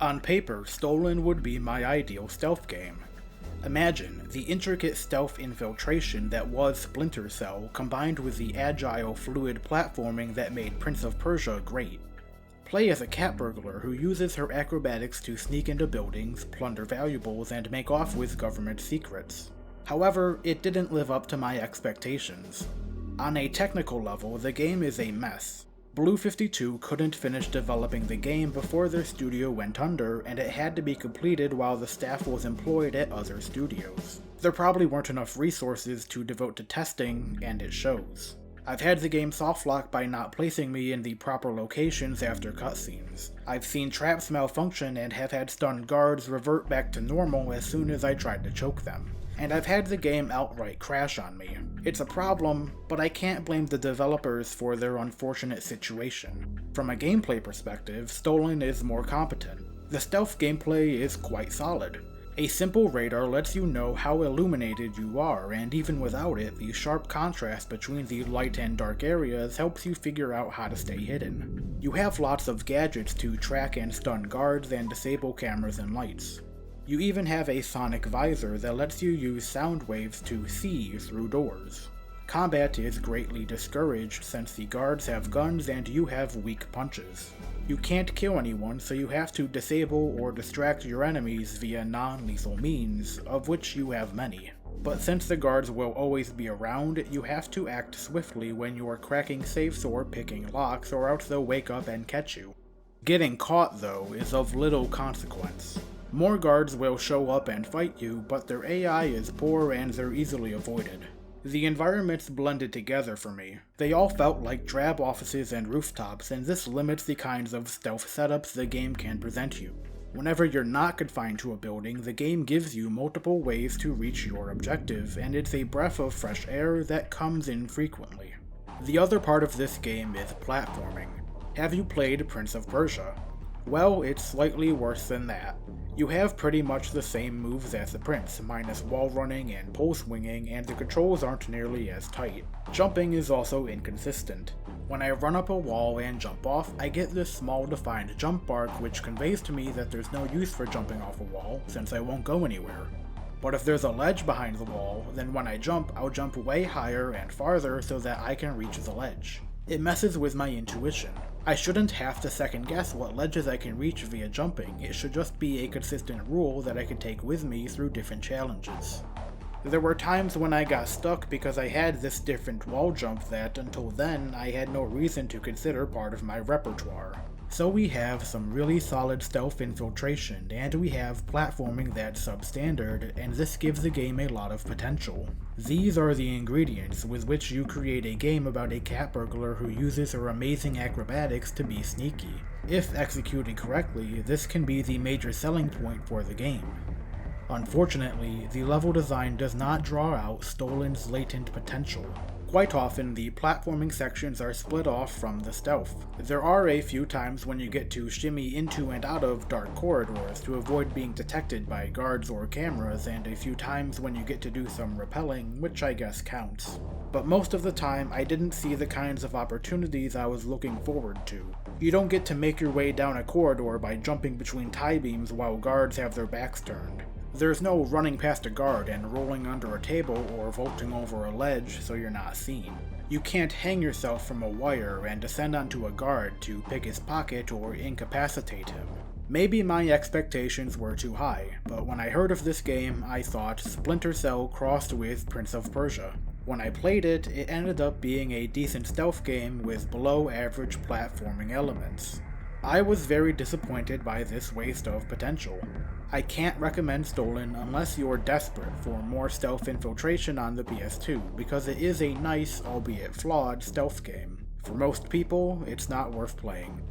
On paper, Stolen would be my ideal stealth game. Imagine the intricate stealth infiltration that was Splinter Cell combined with the agile, fluid platforming that made Prince of Persia great. Play as a cat burglar who uses her acrobatics to sneak into buildings, plunder valuables, and make off with government secrets. However, it didn't live up to my expectations. On a technical level, the game is a mess. Blue 52 couldn't finish developing the game before their studio went under, and it had to be completed while the staff was employed at other studios. There probably weren't enough resources to devote to testing, and it shows. I've had the game softlock by not placing me in the proper locations after cutscenes. I've seen traps malfunction and have had stunned guards revert back to normal as soon as I tried to choke them. And I've had the game outright crash on me. It's a problem, but I can't blame the developers for their unfortunate situation. From a gameplay perspective, Stolen is more competent. The stealth gameplay is quite solid. A simple radar lets you know how illuminated you are, and even without it, the sharp contrast between the light and dark areas helps you figure out how to stay hidden. You have lots of gadgets to track and stun guards and disable cameras and lights. You even have a sonic visor that lets you use sound waves to see through doors. Combat is greatly discouraged since the guards have guns and you have weak punches. You can't kill anyone, so you have to disable or distract your enemies via non-lethal means, of which you have many. But since the guards will always be around, you have to act swiftly when you are cracking safes or picking locks, or else they'll wake up and catch you. Getting caught, though, is of little consequence. More guards will show up and fight you, but their AI is poor and they're easily avoided. The environments blended together for me. They all felt like drab offices and rooftops, and this limits the kinds of stealth setups the game can present you. Whenever you're not confined to a building, the game gives you multiple ways to reach your objective, and it's a breath of fresh air that comes infrequently. The other part of this game is platforming. Have you played Prince of Persia? Well, it's slightly worse than that. You have pretty much the same moves as the Prince, minus wall running and pole swinging, and the controls aren't nearly as tight. Jumping is also inconsistent. When I run up a wall and jump off, I get this small defined jump arc which conveys to me that there's no use for jumping off a wall, since I won't go anywhere. But if there's a ledge behind the wall, then when I jump, I'll jump way higher and farther so that I can reach the ledge. It messes with my intuition. I shouldn't have to second guess what ledges I can reach via jumping, it should just be a consistent rule that I can take with me through different challenges. There were times when I got stuck because I had this different wall jump that, until then, I had no reason to consider part of my repertoire. So we have some really solid stealth infiltration, and we have platforming that's substandard, and this gives the game a lot of potential. These are the ingredients with which you create a game about a cat burglar who uses her amazing acrobatics to be sneaky. If executed correctly, this can be the major selling point for the game. Unfortunately, the level design does not draw out Stolen's latent potential. Quite often, the platforming sections are split off from the stealth. There are a few times when you get to shimmy into and out of dark corridors to avoid being detected by guards or cameras, and a few times when you get to do some rappelling, which I guess counts. But most of the time, I didn't see the kinds of opportunities I was looking forward to. You don't get to make your way down a corridor by jumping between tie beams while guards have their backs turned. There's no running past a guard and rolling under a table or vaulting over a ledge so you're not seen. You can't hang yourself from a wire and descend onto a guard to pick his pocket or incapacitate him. Maybe my expectations were too high, but when I heard of this game, I thought Splinter Cell crossed with Prince of Persia. When I played it, it ended up being a decent stealth game with below-average platforming elements. I was very disappointed by this waste of potential. I can't recommend Stolen unless you're desperate for more stealth infiltration on the PS2, because it is a nice, albeit flawed, stealth game. For most people, it's not worth playing.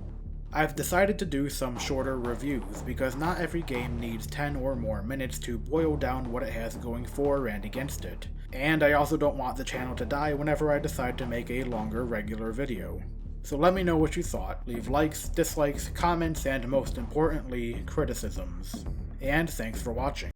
I've decided to do some shorter reviews, because not every game needs 10 or more minutes to boil down what it has going for and against it, and I also don't want the channel to die whenever I decide to make a longer regular video. So let me know what you thought, leave likes, dislikes, comments, and most importantly, criticisms. And thanks for watching.